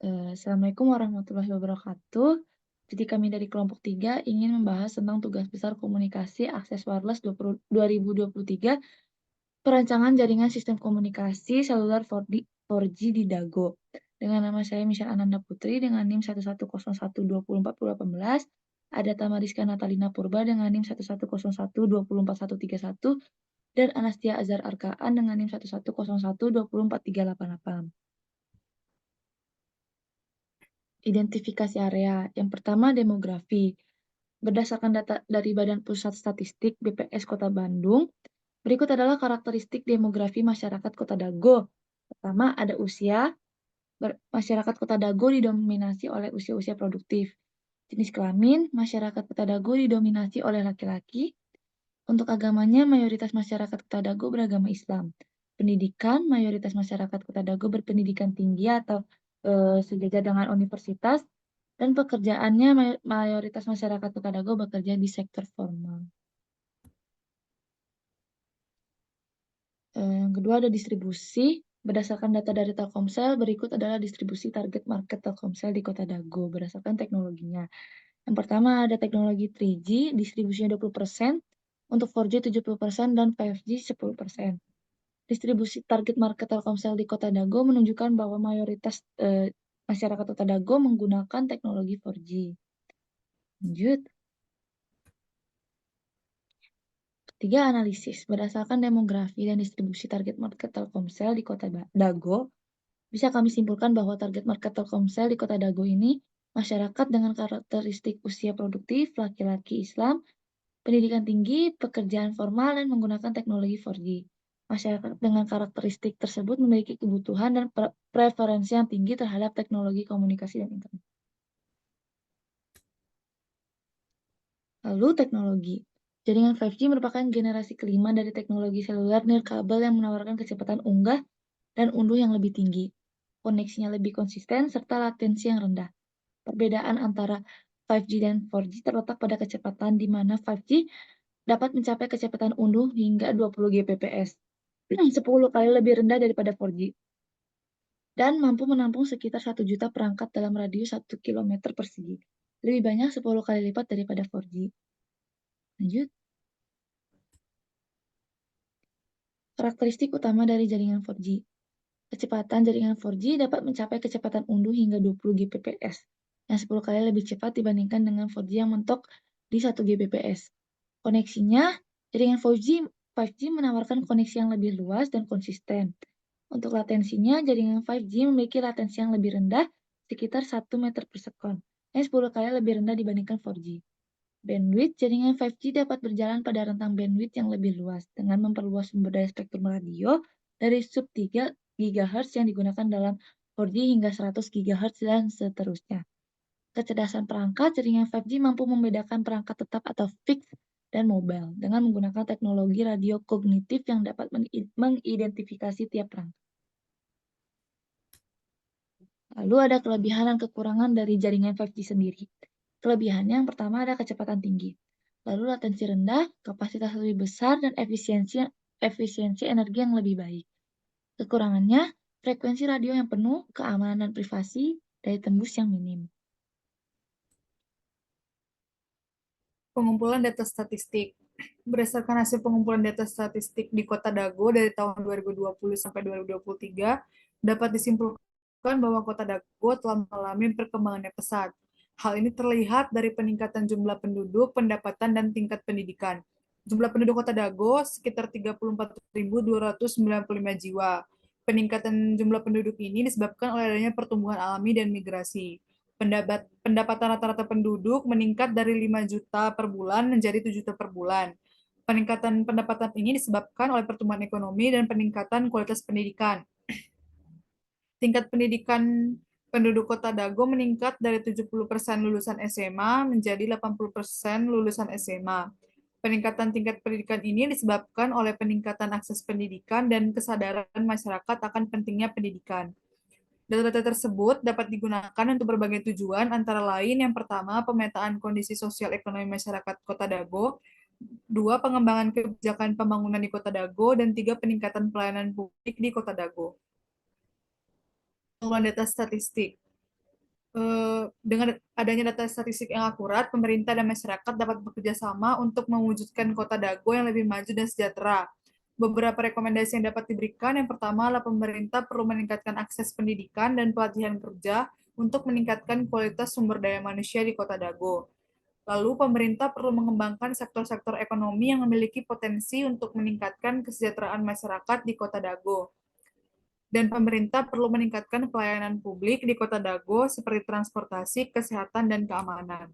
Assalamualaikum warahmatullahi wabarakatuh. Jadi kami dari kelompok 3 ingin membahas tentang tugas besar komunikasi akses wireless 2023, perancangan jaringan sistem komunikasi seluler 4G di Dago. Dengan nama saya Michelle Ananda Putri dengan NIM 1101204018, ada Tamariska Natalina Purba dengan NIM 1101204131, dan Anastia Azhar Arkaan dengan NIM 1101204388. Identifikasi area. Yang pertama, demografi. Berdasarkan data dari Badan Pusat Statistik BPS Kota Bandung, berikut adalah karakteristik demografi masyarakat Kota Dago. Pertama, ada usia. Masyarakat Kota Dago didominasi oleh usia-usia produktif. Jenis kelamin, masyarakat Kota Dago didominasi oleh laki-laki. Untuk agamanya, mayoritas masyarakat Kota Dago beragama Islam. Pendidikan, mayoritas masyarakat Kota Dago berpendidikan tinggi atau sejajar dengan universitas, dan pekerjaannya mayoritas masyarakat Kota Dago bekerja di sektor formal. Yang kedua ada distribusi. Berdasarkan data dari Telkomsel, berikut adalah distribusi target market Telkomsel di Kota Dago berdasarkan teknologinya. Yang pertama ada teknologi 3G, distribusinya 20%, untuk 4G 70%, dan 5G 10%. Distribusi target market Telkomsel di Kota Dago menunjukkan bahwa mayoritas masyarakat Kota Dago menggunakan teknologi 4G. Lanjut. Ketiga, analisis. Berdasarkan demografi dan distribusi target market Telkomsel di Kota Dago, bisa kami simpulkan bahwa target market Telkomsel di Kota Dago ini masyarakat dengan karakteristik usia produktif, laki-laki Islam, pendidikan tinggi, pekerjaan formal, dan menggunakan teknologi 4G. Masyarakat dengan karakteristik tersebut memiliki kebutuhan dan preferensi yang tinggi terhadap teknologi komunikasi dan internet. Lalu teknologi. Jaringan 5G merupakan generasi kelima dari teknologi seluler nirkabel yang menawarkan kecepatan unggah dan unduh yang lebih tinggi, koneksinya lebih konsisten, serta latensi yang rendah. Perbedaan antara 5G dan 4G terletak pada kecepatan di mana 5G dapat mencapai kecepatan unduh hingga 20 Gbps, 10 kali lebih rendah daripada 4G, dan mampu menampung sekitar 1 juta perangkat dalam radius 1 km persegi, lebih banyak 10 kali lipat daripada 4G. Lanjut. Karakteristik utama dari jaringan 4G. Kecepatan jaringan 4G dapat mencapai kecepatan unduh hingga 20 Gbps, yang 10 kali lebih cepat dibandingkan dengan 4G yang mentok di 1 Gbps. Koneksinya, jaringan 5G menawarkan koneksi yang lebih luas dan konsisten. Untuk latensinya, jaringan 5G memiliki latensi yang lebih rendah, sekitar 1 meter per sekon, yang 10 kali lebih rendah dibandingkan 4G. Bandwidth jaringan 5G dapat berjalan pada rentang bandwidth yang lebih luas dengan memperluas sumber daya spektrum radio dari sub 3 GHz yang digunakan dalam 4G hingga 100 GHz dan seterusnya. Kecerdasan perangkat jaringan 5G mampu membedakan perangkat tetap atau fixed dan mobile dengan menggunakan teknologi radio kognitif yang dapat mengidentifikasi tiap perangkat. Lalu ada kelebihan dan kekurangan dari jaringan 5G sendiri. Kelebihannya yang pertama ada kecepatan tinggi, lalu latensi rendah, kapasitas lebih besar, dan efisiensi energi yang lebih baik. Kekurangannya, frekuensi radio yang penuh, keamanan dan privasi, daya tembus yang minim. Pengumpulan data statistik. Berdasarkan hasil pengumpulan data statistik di Kota Dago dari tahun 2020 sampai 2023, dapat disimpulkan bahwa Kota Dago telah mengalami perkembangan yang pesat. Hal ini terlihat dari peningkatan jumlah penduduk, pendapatan, dan tingkat pendidikan. Jumlah penduduk Kota Dago sekitar 34.295 jiwa. Peningkatan jumlah penduduk ini disebabkan oleh adanya pertumbuhan alami dan migrasi. Pendapatan rata-rata penduduk meningkat dari 5 juta per bulan menjadi 7 juta per bulan. Peningkatan pendapatan ini disebabkan oleh pertumbuhan ekonomi dan peningkatan kualitas pendidikan. Tingkat pendidikan penduduk Kota Dago meningkat dari 70% lulusan SMA menjadi 80% lulusan SMA. Peningkatan tingkat pendidikan ini disebabkan oleh peningkatan akses pendidikan dan kesadaran masyarakat akan pentingnya pendidikan. Data-data tersebut dapat digunakan untuk berbagai tujuan, antara lain yang pertama, pemetaan kondisi sosial ekonomi masyarakat Kota Dago, dua, pengembangan kebijakan pembangunan di Kota Dago, dan tiga, peningkatan pelayanan publik di Kota Dago. Pengumpulan data statistik. Dengan adanya data statistik yang akurat, pemerintah dan masyarakat dapat bekerja sama untuk mewujudkan kota Dago yang lebih maju dan sejahtera. Beberapa rekomendasi yang dapat diberikan, yang pertama adalah pemerintah perlu meningkatkan akses pendidikan dan pelatihan kerja untuk meningkatkan kualitas sumber daya manusia di kota Dago. Lalu, pemerintah perlu mengembangkan sektor-sektor ekonomi yang memiliki potensi untuk meningkatkan kesejahteraan masyarakat di kota Dago. Dan pemerintah perlu meningkatkan pelayanan publik di kota Dago seperti transportasi, kesehatan, dan keamanan.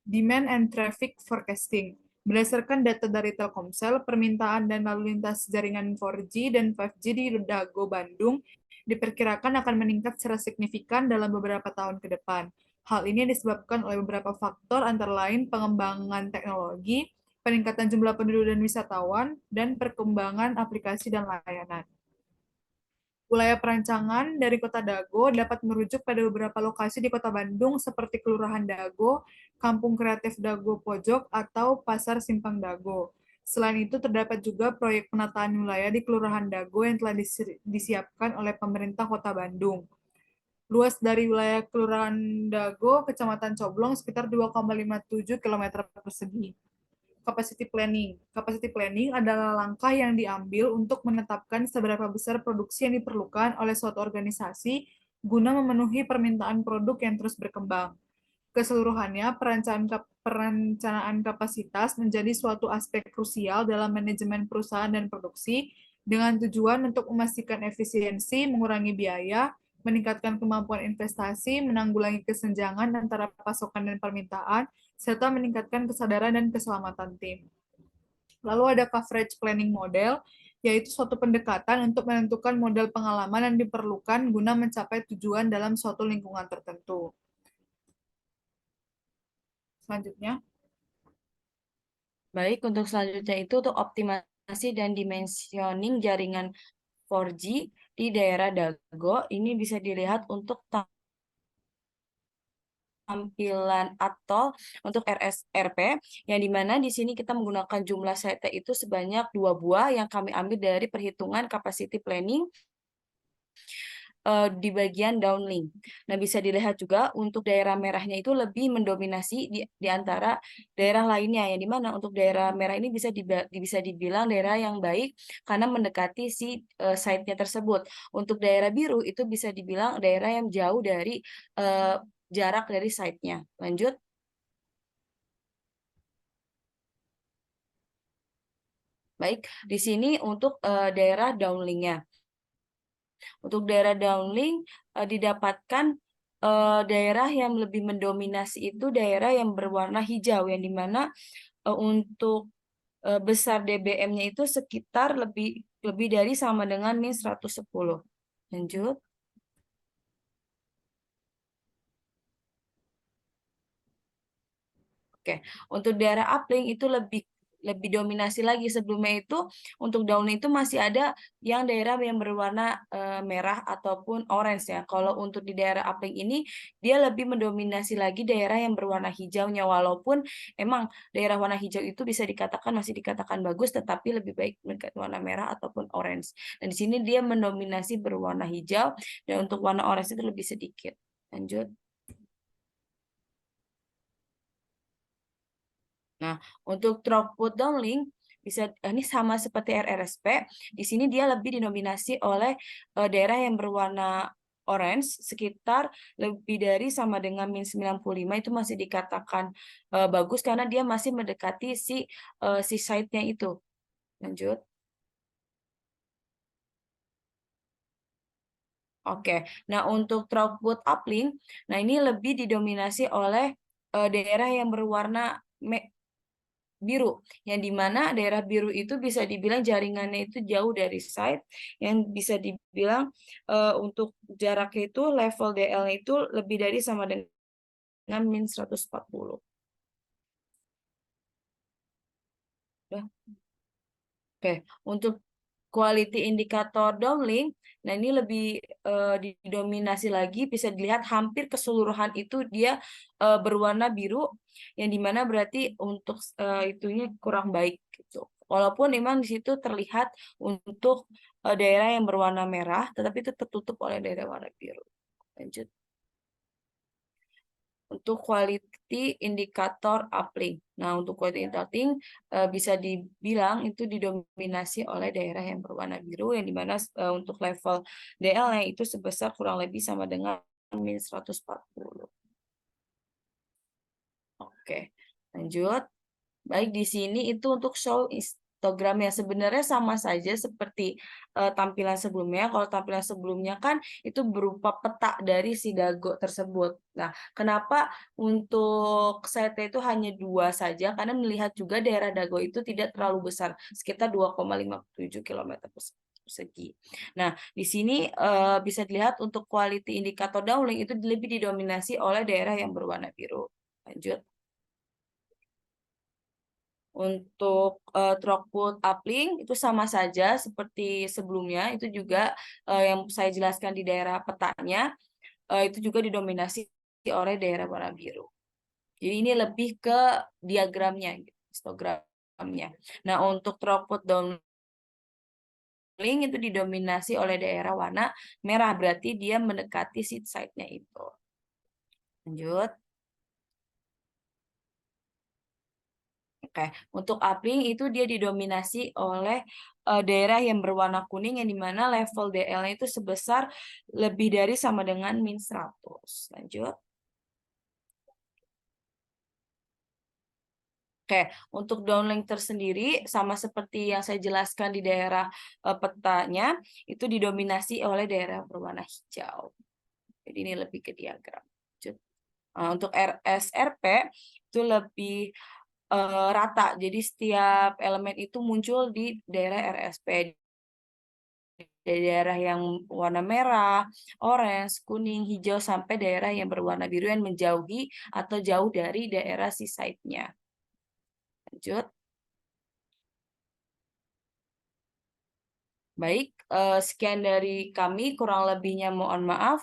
Demand and Traffic Forecasting. Berdasarkan data dari Telkomsel, permintaan dan lalu lintas jaringan 4G dan 5G di Dago, Bandung diperkirakan akan meningkat secara signifikan dalam beberapa tahun ke depan. Hal ini disebabkan oleh beberapa faktor antara lain pengembangan teknologi, peningkatan jumlah penduduk dan wisatawan, dan perkembangan aplikasi dan layanan. Wilayah perancangan dari Kota Dago dapat merujuk pada beberapa lokasi di Kota Bandung seperti Kelurahan Dago, Kampung Kreatif Dago Pojok, atau Pasar Simpang Dago. Selain itu, terdapat juga proyek penataan wilayah di Kelurahan Dago yang telah disiapkan oleh pemerintah Kota Bandung. Luas dari wilayah Kelurahan Dago, Kecamatan Coblong sekitar 2,57 km persegi. Capacity planning. Capacity planning adalah langkah yang diambil untuk menetapkan seberapa besar produksi yang diperlukan oleh suatu organisasi guna memenuhi permintaan produk yang terus berkembang. Keseluruhannya, perencanaan kapasitas menjadi suatu aspek krusial dalam manajemen perusahaan dan produksi dengan tujuan untuk memastikan efisiensi, mengurangi biaya, meningkatkan kemampuan investasi, menanggulangi kesenjangan antara pasokan dan permintaan, serta meningkatkan kesadaran dan keselamatan tim. Lalu ada coverage planning model, yaitu suatu pendekatan untuk menentukan model pengalaman yang diperlukan guna mencapai tujuan dalam suatu lingkungan tertentu. Selanjutnya, Baik, untuk selanjutnya itu untuk optimasi dan dimensioning jaringan 4G di daerah Dago, ini bisa dilihat untuk tampilan atol untuk RSRP, yang dimana di sini kita menggunakan jumlah site itu sebanyak 2 buah yang kami ambil dari perhitungan capacity planning di bagian downlink. Nah, bisa dilihat juga untuk daerah merahnya itu lebih mendominasi di antara daerah lainnya, yang dimana untuk daerah merah ini bisa dibilang daerah yang baik karena mendekati si site-nya tersebut. Untuk daerah biru itu bisa dibilang daerah yang jauh dari jarak dari site-nya. Lanjut. Baik, di sini untuk daerah downlink-nya. Untuk daerah downlink didapatkan daerah yang lebih mendominasi itu daerah yang berwarna hijau, yang dimana untuk besar DBM-nya itu sekitar lebih dari sama dengan min 110. Lanjut. Oke, untuk daerah uplink itu lebih dominasi lagi. Sebelumnya itu untuk downlink itu masih ada yang daerah yang berwarna merah ataupun orange ya. Kalau untuk di daerah uplink ini dia lebih mendominasi lagi daerah yang berwarna hijaunya, walaupun emang daerah warna hijau itu bisa dikatakan masih dikatakan bagus, tetapi lebih baik warna merah ataupun orange. Dan di sini dia mendominasi berwarna hijau, dan untuk warna orange itu lebih sedikit. Lanjut. Nah, untuk throughput downlink ini sama seperti RRSP. Di sini dia lebih dinominasi oleh daerah yang berwarna orange sekitar lebih dari sama dengan min 95, itu masih dikatakan bagus karena dia masih mendekati si site-nya itu. Lanjut. Oke. Nah, untuk throughput uplink, nah ini lebih didominasi oleh daerah yang berwarna biru, yang dimana daerah biru itu bisa dibilang jaringannya itu jauh dari site, yang bisa dibilang untuk jaraknya itu level DL-nya itu lebih dari sama dengan min 140. Udah. Oke, untuk quality indikator downlink, nah ini lebih didominasi lagi, bisa dilihat hampir keseluruhan itu dia berwarna biru, yang dimana berarti untuk itunya kurang baik gitu. Walaupun memang di situ terlihat untuk daerah yang berwarna merah, tetapi itu tertutup oleh daerah warna biru. Lanjut. untuk quality indikator uplink. Nah, untuk quality indikator bisa dibilang itu didominasi oleh daerah yang berwarna biru, yang dimana untuk level DL-nya itu sebesar kurang lebih sama dengan min 140. Oke, lanjut. Baik, di sini itu untuk show histogramnya sebenarnya sama saja seperti tampilan sebelumnya. Kalau tampilan sebelumnya kan itu berupa peta dari si dago tersebut. Nah, kenapa untuk site itu hanya 2 saja? Karena melihat juga daerah dago itu tidak terlalu besar, sekitar 2,57 km persegi. Nah, di sini bisa dilihat untuk quality indikator downlink itu lebih didominasi oleh daerah yang berwarna biru. Lanjut. Untuk throughput uplink itu sama saja seperti sebelumnya, itu juga yang saya jelaskan di daerah petanya, itu juga didominasi oleh daerah warna biru. Jadi ini lebih ke diagramnya, gitu, histogramnya. Nah, untuk throughput downlink itu didominasi oleh daerah warna merah, berarti dia mendekati seed site-nya itu. Lanjut. Oke, untuk uplink itu dia didominasi oleh daerah yang berwarna kuning yang dimana level DL-nya itu sebesar lebih dari sama dengan min 100. Lanjut. Oke, untuk downlink tersendiri sama seperti yang saya jelaskan di daerah petanya itu didominasi oleh daerah berwarna hijau. Jadi ini lebih ke diagram. Lanjut. Untuk RSRP itu lebih rata. Jadi setiap elemen itu muncul di daerah RSP. Dari daerah yang warna merah, orange, kuning, hijau, sampai daerah yang berwarna biru yang menjauhi atau jauh dari daerah seaside-nya. Lanjut. Baik, sekian dari kami. Kurang lebihnya mohon maaf.